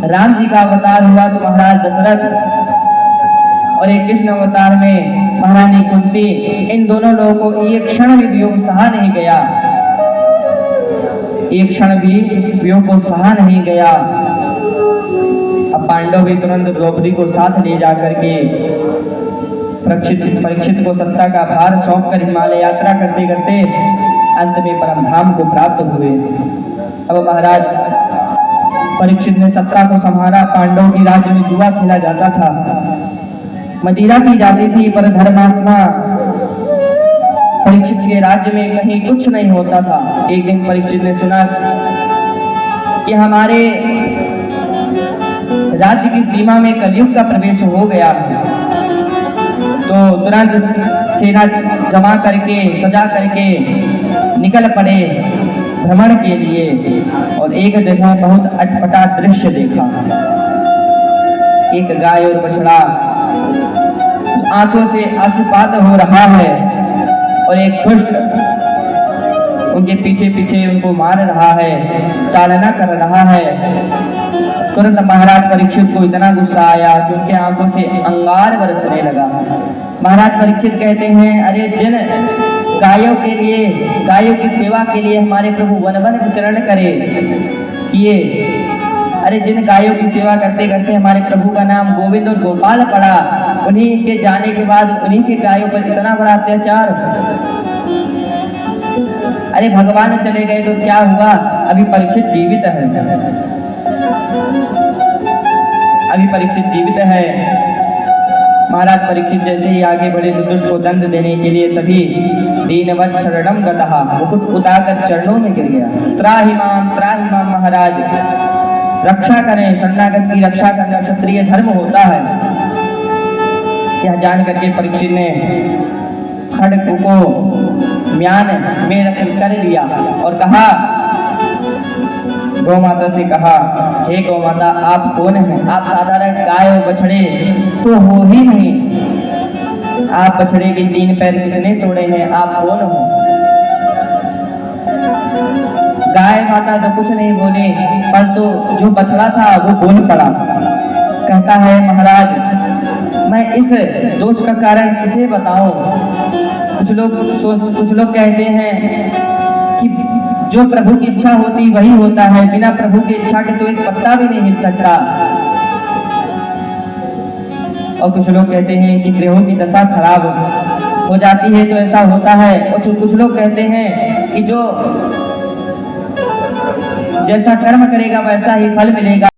राम जी का अवतार हुआ तो महाराज दशरथ और एक कृष्ण अवतार में महारानी कुंती, इन दोनों लोगों को एक क्षण भी वियोग सहा नहीं गया, एक क्षण भी वियोग को सहा नहीं गया। अब पांडव भी तुरंत द्रौपदी को साथ ले जाकर के परीक्षित को सत्ता का भार सौंपकर हिमालय यात्रा करते करते अंत में परम धाम को प्राप्त हुए। अब महाराज परीक्षित ने सत्ता को संभाला। पांडवों के राज्य में जुआ खेला जाता था, मदिरा की जाती थी, पर धर्मात्मा परीक्षित के राज्य में कहीं कुछ नहीं होता था। एक दिन परीक्षित ने सुना कि हमारे राज्य की सीमा में कलयुग का प्रवेश हो गया, तो तुरंत सेना जमा करके सजा करके निकल पड़े भ्रमण के लिए। और एक जगह बहुत अटपटा दृश्य देखा। एक गाय और बछड़ा आंखों से आशीर्वाद हो रहा है और एक दुष्ट उनके पीछे पीछे उनको मार रहा है, ताड़ना कर रहा है। तुरंत महाराज परीक्षित को इतना गुस्सा आया कि उनके आंखों से अंगार बरसने लगा। महाराज परीक्षित कहते हैं, अरे जिन गायों के लिए, गायों की सेवा के लिए हमारे प्रभु वन वन विचरण किए, अरे जिन गायों की सेवा करते करते हमारे प्रभु का नाम गोविंद और गोपाल पड़ा, उन्हीं के जाने के बाद उन्हीं के गायों पर इतना बड़ा अत्याचार। अरे भगवान चले गए तो क्या हुआ, अभी परीक्षित जीवित है, अभी परीक्षित जीवित है। महाराज परीक्षित जैसे ही आगे बढ़े तो दुष्ट को दंड देने के लिए, तभी दीनवत् शरणम गतः, मुकुट उतारकर चरणों में गिर गया। त्राहि माम महाराज, रक्षा करें, शरणागत की रक्षा करना क्षत्रिय धर्म होता है। यह जान करके परीक्षित ने खड्ग को म्यान में रख कर लिया और कहा, गौ माता से कहा, हे गौ माता आप कौन हैं? आप साधारण गाय और बछड़े तो हो ही नहीं, आप बछड़े के 3 पैर किसने तोड़े हैं? आप कौन हो? गाय माता तो कुछ नहीं बोले, पर तो जो बछड़ा था वो बोल पड़ा। कहता है, महाराज मैं इस दोष का कारण किसे बताऊं? कुछ लोग कहते हैं कि जो प्रभु की इच्छा होती वही होता है, बिना प्रभु की इच्छा के तो एक पत्ता भी नहीं हिल सकता। और कुछ लोग कहते हैं कि ग्रहों की दशा खराब हो जाती है तो ऐसा होता है। और कुछ लोग कहते हैं कि जो जैसा कर्म करेगा वैसा ही फल मिलेगा।